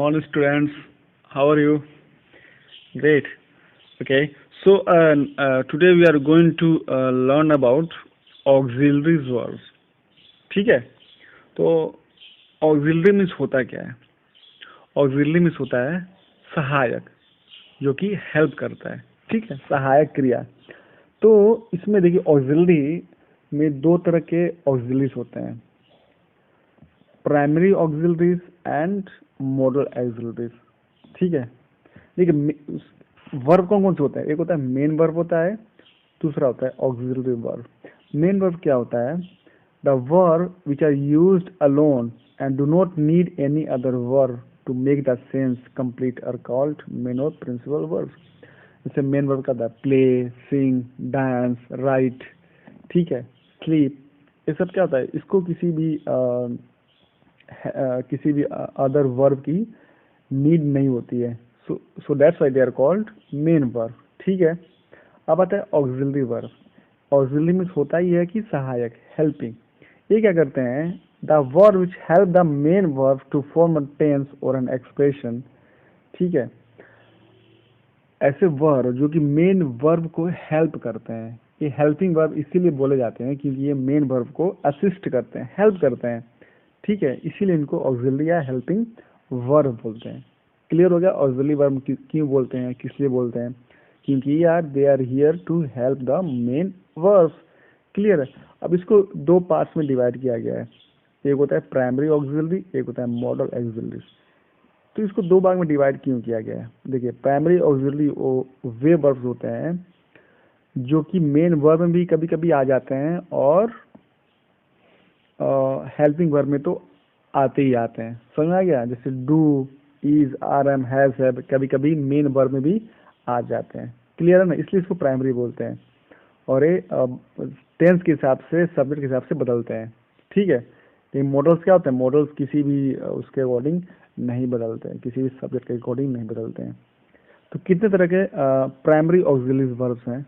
morning, students. How are you? Great. Okay. So today we are going to learn about auxiliary verbs. ठीक है. तो auxiliary means होता क्या है? auxiliary means होता है सहायक, जो कि हेल्प करता है. ठीक है, सहायक क्रिया. तो इसमें देखिए auxiliary में दो तरह के auxiliaries होते हैं, primary auxiliaries and model auxiliaries. ठीक है. देखिए वर्ब कौन कौन से होता है? एक होता है मेन वर्ब होता है, दूसरा होता है ऑक्सिलरी वर्ब. मेन वर्ब क्या होता है? The verb which are used alone and do not need any other verb to make the sense complete are called main और प्रिंसिपल वर्ब. जैसे मेन वर्ब का था प्ले, सिंग, डांस, राइट. ठीक है, sleep. ये सब क्या होता है? इसको किसी भी अदर वर्ब की नीड नहीं होती है. So that's why they are called main verb. ठीक है. अब आता है ऑक्सिलरी वर्ब. ऑक्सिलरी मीन्स होता ही है कि सहायक, हेल्पिंग. ये क्या करते हैं? The verb which help the main verb to form a tense और एन एक्सप्रेशन. ठीक है. ऐसे वर्ब जो कि मेन वर्ब को हेल्प करते हैं, ये हेल्पिंग वर्ब इसीलिए बोले जाते हैं क्योंकि ये मेन वर्ब को असिस्ट करते हैं, हेल्प करते हैं. ठीक है, इसीलिए इनको ऑक्सिलरी या हेल्पिंग वर्ब बोलते हैं. क्लियर हो गया? ऑक्सिलरी वर्ब क्यों बोलते हैं, किस लिए बोलते हैं? क्योंकि यार they are here to help the main verb. Clear है? अब इसको दो पार्ट्स में डिवाइड किया गया है. एक होता है प्राइमरी ऑक्सिलरी, एक होता है मॉडल ऑक्सिलरी. तो इसको दो भाग में डिवाइड क्यों किया गया है? देखिए, प्राइमरी ऑक्सिलरी वे वर्ब्स होते हैं जो कि मेन वर्ब में भी कभी कभी आ जाते हैं और हेल्पिंग वर्ब में तो आते ही आते हैं. समझ में आ गया? जैसे do, is, are, am, has, have कभी कभी मेन वर्ब में भी आ जाते हैं. क्लियर है ना? इसलिए इसको प्राइमरी बोलते हैं. और ये टेंस के हिसाब से, सब्जेक्ट के हिसाब से बदलते हैं. ठीक है. ये मॉडल्स क्या होते हैं? मॉडल्स किसी भी उसके अकॉर्डिंग नहीं बदलते हैं, किसी भी सब्जेक्ट के अकॉर्डिंग नहीं बदलते हैं. तो कितने तरह के प्राइमरी ऑक्सिलरी वर्ब्स हैं?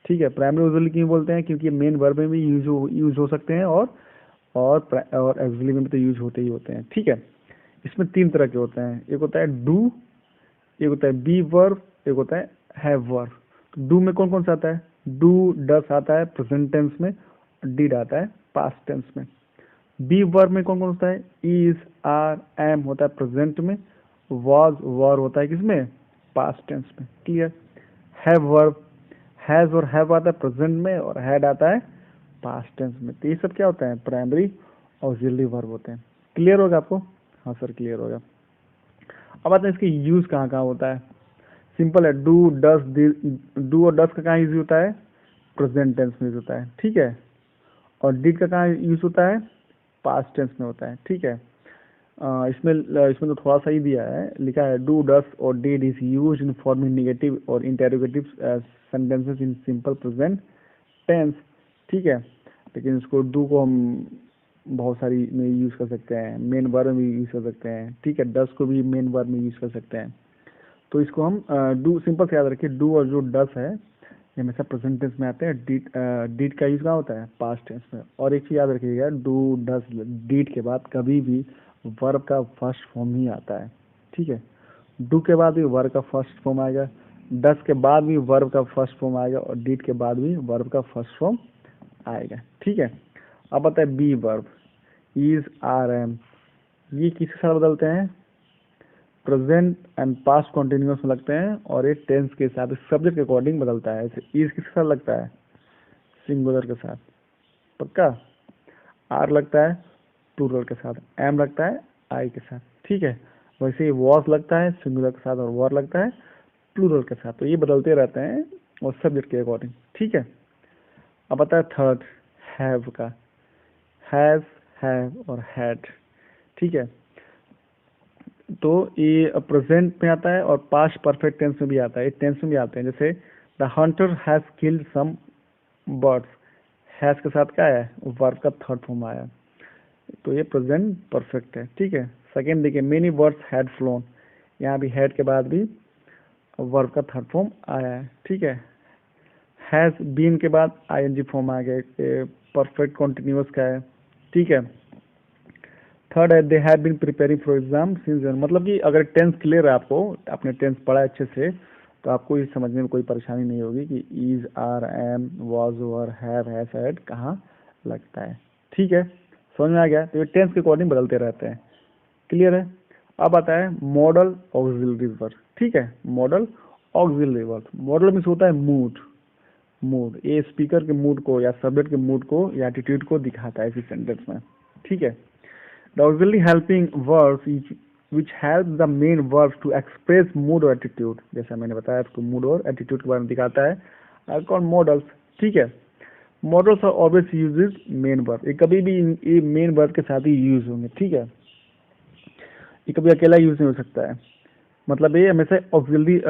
ठीक है. प्राइमरी ऑक्सिलरी क्यों बोलते हैं? क्योंकि मेन वर्ब में भी यूज हो सकते हैं और ऑक्सिलरी में भी तो यूज होते ही होते हैं. ठीक है. इसमें तीन तरह के होते हैं. एक होता है डू, एक होता है बी वर्ब, एक होता है हैव वर्ब. तो डू में कौन कौन सा आता है? डू, डस आता है प्रेजेंट टेंस में, डिड आता है पास्ट टेंस में. बी वर्ब में कौन कौन होता है? इज, आर, एम होता है प्रेजेंट में, वाज, वर होता है किसमें? पास्ट टेंस में. क्लियर? हैव वर्ब, हैज और हैव आता है प्रेजेंट में और हैड आता है पास्ट टेंस में. तो ये सब क्या होता है? प्राइमरी ऑक्सिलरी वर्ब होते हैं. क्लियर होगा आपको? हाँ सर, क्लियर होगा. अब आते हैं इसके यूज कहाँ कहाँ होता है. सिंपल है. डू, डस, डू और डस का कहाँ यूज होता है? प्रेजेंट टेंस में यूज होता है. ठीक है. और डिड का कहाँ यूज होता है? पास्ट टेंस में होता है. ठीक है. इसमें तो थोड़ा सा ही दिया है, लिखा है डू, डस और did is use in forming negative और interrogative sentences in simple present tense. ठीक है. लेकिन इसको डू को हम बहुत सारी में यूज कर सकते हैं, मेन वर्ब में भी यूज कर सकते हैं. ठीक है. डस को भी मेन वर्ब में यूज कर सकते हैं. तो इसको हम डू सिंपल से याद रखिए. डू और जो डस है ये हमेशा प्रेजेंट टेंस में आते हैं. डिड का यूज कहाँ होता है? पास्ट टेंस में. और एक चीज याद रखिएगा, डू, डस, डिड के बाद कभी भी वर्ब का फर्स्ट फॉर्म ही आता है. ठीक है. डू के बाद भी वर्ब का फर्स्ट फॉर्म आएगा, डस के बाद भी वर्ब का फर्स्ट फॉर्म आएगा और डिड के बाद भी वर्ब का फर्स्ट फॉर्म आएगा. ठीक है. अब आता है be verb. Is, are, am ये किसके साथ बदलते हैं? प्रेजेंट एंड पास्ट कॉन्टिन्यूअस में लगते हैं और ये टेंस के साथ, सब्जेक्ट के अकॉर्डिंग बदलता है. इज किसके साथ लगता है? सिंगुलर के साथ. पक्का. आर लगता है प्लूरल के साथ, एम लगता है आई के साथ. ठीक है. वैसे ही वॉज लगता है सिंगुलर के साथ और वर लगता है प्लूरल के साथ. तो ये बदलते रहते हैं और सब्जेक्ट के अकॉर्डिंग. ठीक है. अब आता है थर्ड, हैव का. हैज, हैव और हैड. ठीक है. तो ये प्रेजेंट में आता है और पास्ट परफेक्ट टेंस में भी आता है. टेंस में भी आते हैं. जैसे the hunter has killed some birds. Has के साथ क्या है? वर्ब का थर्ड फॉर्म आया. तो ये प्रेजेंट परफेक्ट है. ठीक है. सेकेंड देखिए, मेनी बर्ड्स हैड फ्लोन. यहाँ भी हैड के बाद भी वर्ब का थर्ड फॉर्म आया है. ठीक है. हैज बीन के बाद आईएनजी फॉर्म आ गया, परफेक्ट कॉन्टिन्यूअस का है. ठीक है. थर्ड है they have been preparing for exam since, मतलब कि अगर टेंस क्लियर है, आपको आपने टेंस पढ़ा है अच्छे से, तो आपको ये समझने में कोई परेशानी नहीं होगी कि is, are, am, was, were, have, has, had कहाँ लगता है। ठीक है, समझ में आ गया। तो ये टेंस के अकॉर्डिंग बदलते रहते हैं। क्लियर है। अब आता है मॉडल ऑक्सिलरी वर्ब। ठीक है, model auxiliary verb, model means होता है मूड। मूड ये स्पीकर के मूड को या सब्जेक्ट के मूड को या एटीट्यूड को दिखाता है इसी सेंटेंस में। ठीक है, the auxiliary helping verbs which help the main verbs to express mood or attitude, जैसा मैंने बताया आपको मूड और एटीट्यूड के बारे में दिखाता है, are called models। ठीक है, models are always uses main verb, ये कभी भी ये मेन वर्ब के साथ ही यूज होंगे। ठीक है, ये कभी अकेला यूज नहीं हो सकता है, मतलब ये हमेशा ऑक्सिलरी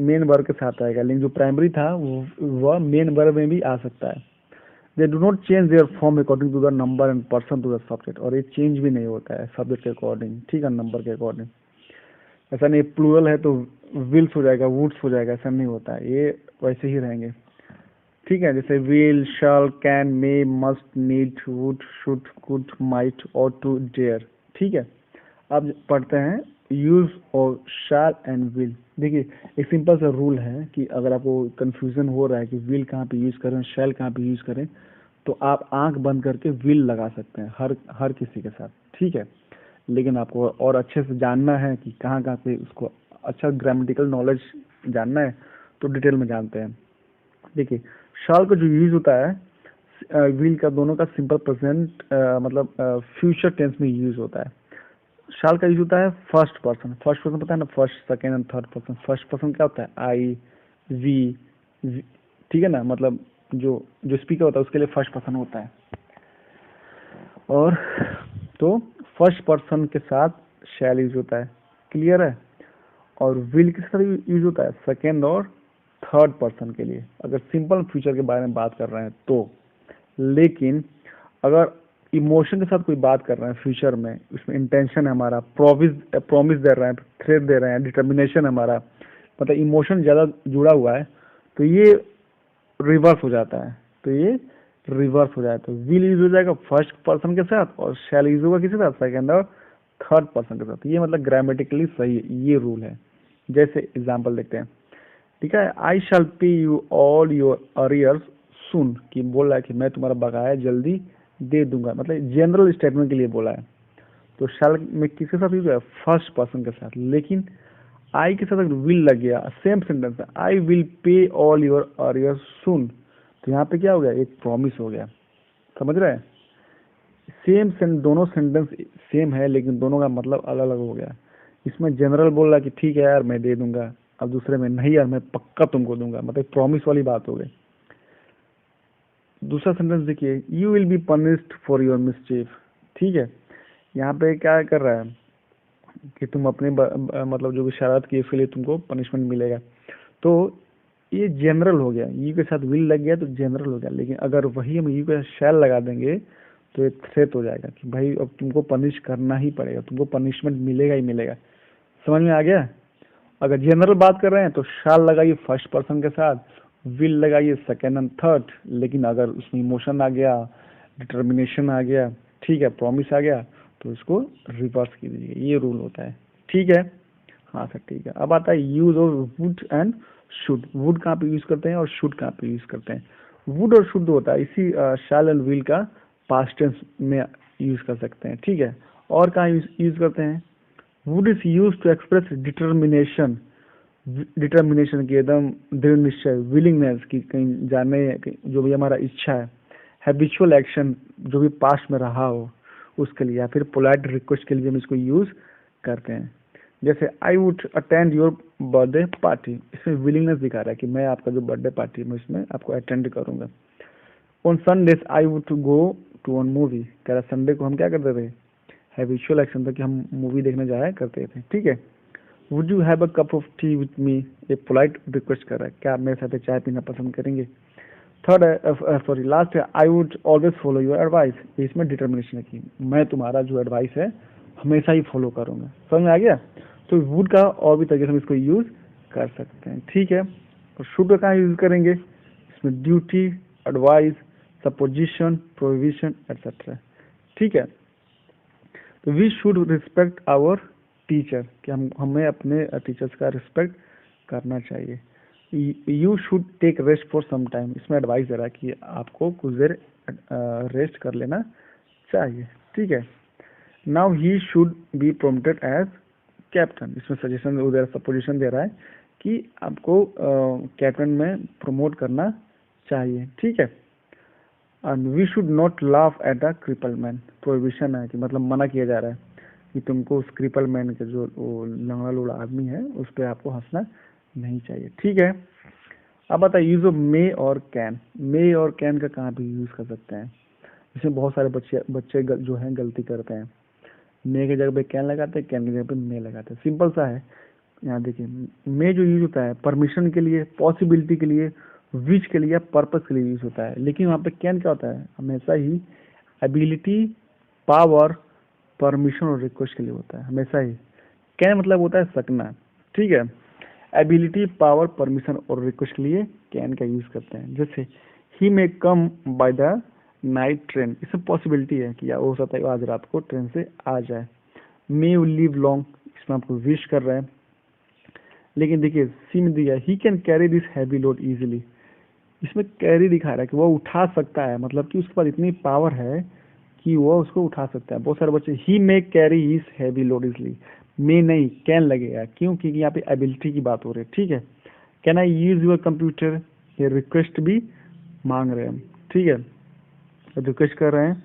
मेन वर्ब के साथ आएगा, लेकिन जो प्राइमरी था वह मेन वर्ब में भी आ सकता है। They do not change their form according to the number and person to the subject, और ये चेंज भी नहीं होता है सब्जेक्ट के अकॉर्डिंग। ठीक है, नंबर के अकॉर्डिंग। ऐसा नहीं प्लूरल है तो विल्स हो जाएगा, वुड्स हो जाएगा, ऐसा नहीं होता है, ये वैसे ही रहेंगे। ठीक है, जैसे will, shall, can, may, must, need, would, should, could, might, ought to, dare. ठीक है, अब पढ़ते हैं यूज और शैल एंड विल। देखिए, एक सिंपल सा रूल है कि अगर आपको कंफ्यूजन हो रहा है कि विल कहाँ पे यूज करें, शैल कहाँ पे यूज करें, तो आप आंख बंद करके विल लगा सकते हैं हर किसी के साथ। ठीक है, लेकिन आपको और अच्छे से जानना है कि कहाँ कहाँ पे उसको अच्छा ग्रामेटिकल नॉलेज जानना है, तो डिटेल में जानते हैं। देखिए, शाल का जो यूज होता है विल का, दोनों का सिंपल प्रेजेंट मतलब फ्यूचर टेंस में यूज होता है। शाल का यूज होता है फर्स्ट पर्सन। फर्स्ट पर्सन पता है ना, first, second and third person. First person क्या होता है, आई, वी। ठीक है ना, मतलब जो जो स्पीकर होता है उसके लिए फर्स्ट पर्सन होता है। और तो फर्स्ट पर्सन के साथ शैल यूज होता है। क्लियर है। और विल के साथ यूज होता है सेकेंड और थर्ड पर्सन के लिए, अगर सिंपल फ्यूचर के बारे में बात कर रहे हैं तो। लेकिन अगर इमोशन के साथ कोई बात कर रहे हैं फ्यूचर में, उसमें इंटेंशन है हमारा, प्रॉमिस दे रहे हैं, थ्रेट दे रहे हैं, डिटर्मिनेशन हमारा, मतलब इमोशन ज्यादा जुड़ा हुआ है, तो ये रिवर्स हो जाता है। तो ये रिवर्स हो जाए तो विल यूज हो जाएगा फर्स्ट पर्सन के साथ, और शैल यूज होगा किसके साथ, सेकेंड और थर्ड पर्सन के साथ। ये मतलब ग्रामेटिकली सही है, ये रूल है। जैसे एग्जाम्पल देखते हैं। ठीक है, आई शैल पे यू ऑल योर अरियर्स सुन, कि बोल रहा है कि मैं तुम्हारा बकाया जल्दी दे दूंगा, मतलब जनरल स्टेटमेंट के लिए बोला है। तो शैल में किसके साथ यूज है, फर्स्ट पर्सन के साथ। लेकिन आई के साथ अगर विल लग गया, सेम सेंटेंस है, I will pay all your arrears soon, तो यहाँ पे क्या हो गया, एक प्रॉमिस हो गया। समझ रहे हैं, दोनों सेंटेंस सेम है लेकिन दोनों का मतलब अलग अलग हो गया। इसमें जनरल बोल रहा कि ठीक है यार मैं दे दूंगा, अब दूसरे में नहीं यार मैं पक्का तुमको दूंगा, मतलब प्रॉमिस वाली बात हो गई। दूसरा सेंटेंस देखिए, you will be punished for your mistake. ठीक है, यहाँ पे क्या कर रहा है कि तुम अपने मतलब जो भी शरारत की उसके लिए तुमको पनिशमेंट मिलेगा। तो ये जनरल हो गया, यू के साथ विल लग गया तो जनरल हो गया। लेकिन अगर वही हम यू के साथ शैल लगा देंगे तो ये थ्रेट हो जाएगा कि भाई अब तुमको पनिश करना ही पड़ेगा, तुमको पनिशमेंट मिलेगा ही मिलेगा। समझ में आ गया। अगर जनरल बात कर रहे हैं तो शैल लगाइए फर्स्ट पर्सन के साथ, विल लगाइए सेकेंड एंड थर्ड। लेकिन अगर उसमें इमोशन आ गया, डिटर्मिनेशन आ गया, ठीक है, प्रॉमिस आ गया, तो इसको रिवर्स कीजिए, ये रूल होता है। ठीक है, हाँ सर ठीक है। अब आता है use of would and should. Would कहाँ पे यूज करते हैं और शुड कहाँ पे यूज करते हैं। वुड और शुड होता है इसी शैल एंड विल का पास्ट टेंस में यूज कर सकते हैं। ठीक है, और कहाँ यूज करते हैं, would is use to express determination. Determination की एकदम दृढ़ निश्चय, विलिंगनेस की कहीं जाने, जो भी हमारा इच्छा है। हैबिचुअल एक्शन, जो भी पास्ट में रहा हो उसके लिए, या फिर पोलाइट रिक्वेस्ट के लिए हम इसको यूज करते हैं। जैसे I would attend your birthday party, इसमें विलिंगनेस दिखा रहा है कि मैं आपका जो बर्थडे पार्टी है इसमें आपको अटेंड करूंगा। On Sundays I would to go to one movie, कह रहा संडे को हम क्या करते थे, हैबिचुअल एक्शन था कि हम मूवी देखने जाया करते थे। ठीक है, would you have a cup of T with me, ये पोलाइट रिक्वेस्ट कर रहा है, क्या आप मेरे साथ चाय पीना पसंद करेंगे। थर्ड सॉरी लास्ट है, I would always follow your advice, इसमें डिटर्मिनेशन है कि मैं तुम्हारा जो एडवाइस है हमेशा ही फॉलो करूंगा। समझ में आ गया। तो वुड का और भी तरीके से हम इसको यूज कर सकते हैं। ठीक है, और शुड का कहाँ यूज करेंगे, इसमें duty, advice, supposition, provision etcetera. ठीक है, तो we should respect our teacher, कि हमें अपने टीचर्स का रिस्पेक्ट करना चाहिए। You should take rest for some time, इसमें एडवाइस दे रहा है कि आपको कुछ देर रेस्ट कर लेना चाहिए, ठीक है। Now he should be promoted as captain, इसमें सजेशन दे रहा है, सपोजिशन दे रहा है कि आपको कैप्टन में प्रमोट करना चाहिए, ठीक है। And we should not laugh at a cripple man, prohibition है कि मतलब मना किया जा रहा है कि तुमको उस क्रिपल मैन के जो लंगड़ा लूड़ा आदमी है उस पर आपको हंसना नहीं चाहिए, ठीक है। अब आता है यूज ऑफ मे और कैन। मे और कैन का कहाँ पे यूज कर सकते हैं, इसमें बहुत सारे बच्चे जो हैं गलती करते हैं। मे की जगह पे कैन लगाते हैं, कैन की जगह पे मे लगाते हैं, सिंपल सा है। यहाँ देखिए मे जो यूज होता है परमिशन के लिए, पॉसिबिलिटी के लिए, विच के लिए, पर्पस के लिए यूज होता है। लेकिन वहाँ पे कैन क्या होता है, हमेशा ही एबिलिटी, पावर, परमिशन और रिक्वेस्ट के लिए होता है, हमेशा ही। कैन मतलब होता है सकना, ठीक है। एबिलिटी, पावर, परमिशन और रिक्वेस्ट के लिए कैन का यूज करते हैं। जैसे ही may come by the night train, इसमें पॉसिबिलिटी है कि हो सकता है आज रात को ट्रेन से आ जाए। मे विल लिव लॉन्ग, इसमें आपको विश कर रहा है। लेकिन देखिए सी में दिया he can carry this heavy load easily, इसमें कैरी दिखा रहा है कि वो उठा सकता है, मतलब कि उसके पास इतनी पावर है कि वो उसको उठा सकता है। बहुत सारे बच्चे ही may carry his heavy load easily, may नहीं कैन लगेगा, क्यों, क्योंकि यहाँ पे एबिलिटी की बात हो रही है, ठीक है। Can I use your computer, ये रिक्वेस्ट भी मांग रहे हैं हम, ठीक है। रिक्वेस्ट कर रहे हैं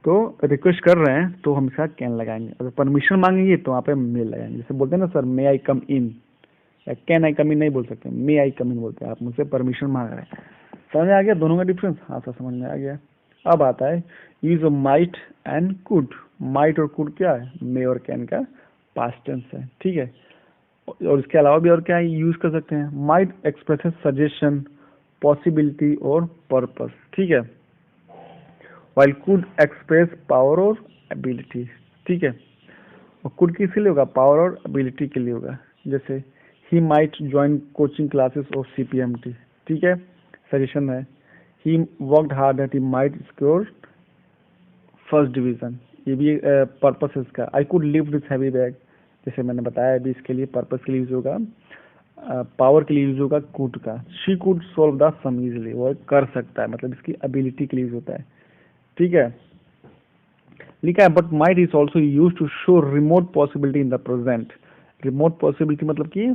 तो रिक्वेस्ट कर रहे हैं तो हम इसका कैन लगाएंगे। अगर परमिशन मांगेंगे तो वहाँ पे मे लगाएंगे। जैसे बोलते हैं ना सर मे आई कम इन, या कैन आई कम इन नहीं बोल सकते, मे आई कम इन बोलते हैं। आप मुझसे परमिशन मांग रहे हैं। समझ में आ गया दोनों का डिफरेंस? हाँ सर समझ में आ गया। अब आता है use of might and could. Might और कुड क्या है, मे और कैन का पास्ट टेंस है, ठीक है। और इसके अलावा भी और क्या यूज कर सकते हैं, माइट एक्सप्रेस सजेशन, पॉसिबिलिटी और पर्पस, ठीक है। वाइल कुड एक्सप्रेस पावर और एबिलिटी, ठीक है। और कुड किसके लिए होगा, पावर और एबिलिटी के लिए होगा। जैसे he might join coaching classes of CPMT, ठीक है, सजेशन है। He worked hard that he might score first division, ये भी पर्पस है इसका। I could lift this heavy bag, जैसे मैंने बताया अभी, इसके लिए पर्पस के लिए यूज होगा, पावर के लिए यूज होगा कुड का। She could solve the sum easily, वो कर सकता है, मतलब इसकी एबिलिटी के लिए यूज होता है, ठीक है। लिखा है but might is also use to show remote possibility in the present. Remote possibility मतलब कि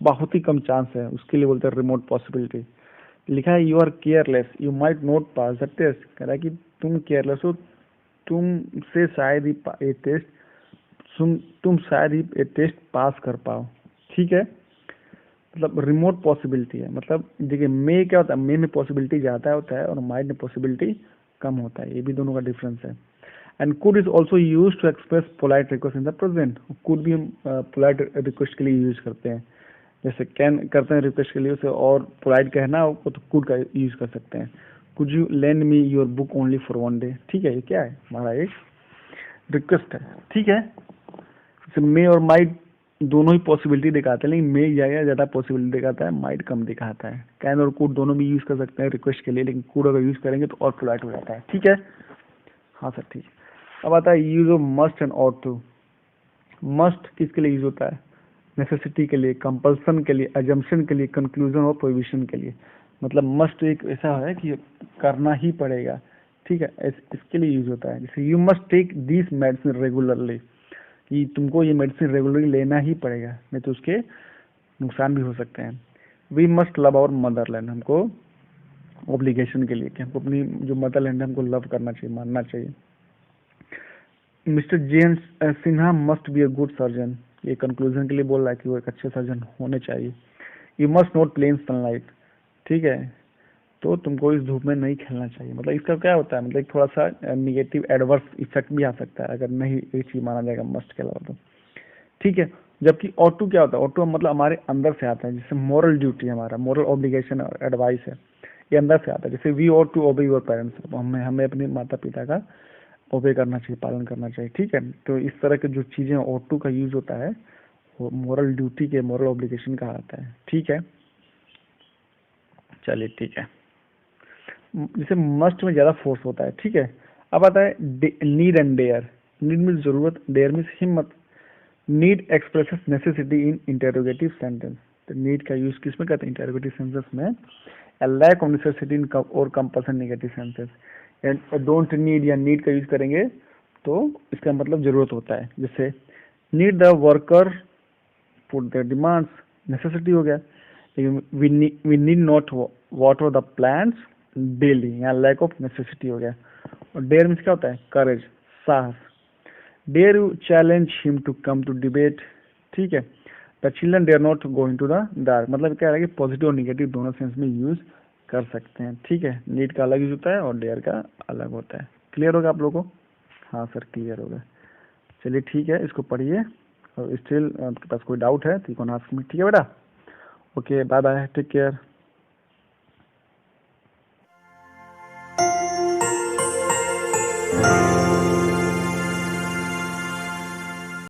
बहुत ही कम चांस है, उसके लिए बोलते हैं रिमोट पॉसिबिलिटी। लिखा है you are careless, you might not pass the test, कह रहा है कि तुम केयरलेस हो, तुमसे शायद ही ये टेस्ट तुम शायद ही ये टेस्ट पास कर पाओ, ठीक है। मतलब रिमोट पॉसिबिलिटी है, मतलब देखिए मे क्या होता है, मे में पॉसिबिलिटी ज़्यादा होता है और माइट में पॉसिबिलिटी कम होता है, ये भी दोनों का डिफरेंस है। And could is also use to express polite request in the present. Could भी हम पोलाइट रिक्वेस्ट के लिए यूज करते हैं, जैसे कैन करते हैं रिक्वेस्ट के लिए, उसे और पोलाइट कहना हो तो कुड का यूज कर सकते हैं। Could you lend me your book only for 1 day, ठीक है, ये क्या है, हमारा एक रिक्वेस्ट है, ठीक है। जैसे मे और माइट दोनों ही पॉसिबिलिटी दिखाते हैं, लेकिन मे ज़्यादा पॉसिबिलिटी दिखाता है, माइट कम दिखाता है। कैन और कुड दोनों भी यूज कर सकते हैं रिक्वेस्ट के लिए, लेकिन कुड अगर यूज करेंगे तो और पोलाइट हो जाता है, ठीक है। हाँ सर ठीक है। अब आता है use of must and ought to. Must किसके लिए यूज होता है, नेसेसिटी के लिए, कंपल्सन के लिए, अजम्पशन के लिए, कंक्लूजन और प्रोहिबिशन के लिए। मतलब मस्ट एक ऐसा है कि करना ही पड़ेगा, ठीक है, इसके लिए यूज होता है। जैसे you must take this medicine regularly, कि तुमको ये मेडिसिन रेगुलरली लेना ही पड़ेगा, नहीं तो उसके नुकसान भी हो सकते हैं। We must love our motherland, हमको ऑब्लिगेशन के लिए कि हमको अपनी जो मदरलैंड है हमको लव करना चाहिए, मानना चाहिए। Mister James Sinha must be a good surgeon, ये कंक्लूजन के लिए बोल रहा है कि वो एक अच्छे सर्जन होने चाहिए। You must not play in sunlight, ठीक है, तो तुमको इस धूप में नहीं खेलना चाहिए। मतलब इसका क्या होता है, मतलब थोड़ा सा निगेटिव एडवर्स इफेक्ट भी आ सकता है अगर नहीं ये चीज माना जाएगा मस्ट के अलावा तो, ठीक है। जबकि ऑटो क्या होता है, ऑटो मतलब हमारे अंदर से आता है, जैसे मॉरल ड्यूटी, हमारा मॉरल ऑब्लिगेशन और एडवाइस है, ये अंदर से आता है। जैसे we ought to obey your parents, हमें अपने माता पिता का ओबे करना चाहिए, पालन करना चाहिए, ठीक है। तो इस तरह के जो चीजें ऑट टू का यूज होता है वो मॉरल ड्यूटी के, मॉरल ऑब्लिगेशन कहा आता है, ठीक है। चलिए ठीक है। जैसे मस्ट में ज्यादा फोर्स होता है, ठीक है। अब आता है need and dare. Need means जरूरत, डेयर मीन्स हिम्मत। Need expresses necessity in interrogative sentence. तो नीड का यूज किस में करते हैं? इंटेरोगेटिव सेंटेंस में। A lack of necessity in और compulsion negative sentence. And don't need या नीड का यूज करेंगे तो इसका मतलब जरूरत होता है। जैसे need the worker put the demands, necessity हो गया। लेकिन we need not water the plants daily, यहाँ लैक ऑफ नेसेसिटी हो गया। और डेयर मीन्स क्या होता है? करेज, साहस। Dare you challenge him to come to debate, ठीक है। The children dare not go into the dark, मतलब क्या है कि पॉजिटिव और निगेटिव दोनों सेंस में यूज कर सकते हैं, ठीक है। नीड का अलग यूज होता है और डेयर का अलग होता है। क्लियर होगा आप लोगों को? हाँ सर क्लियर होगा। चलिए ठीक है, इसको पढ़िए और स्टिल आपके पास कोई डाउट है तो यू कैन आस्क मी, ठीक है बेटा। Okay bye bye, take care.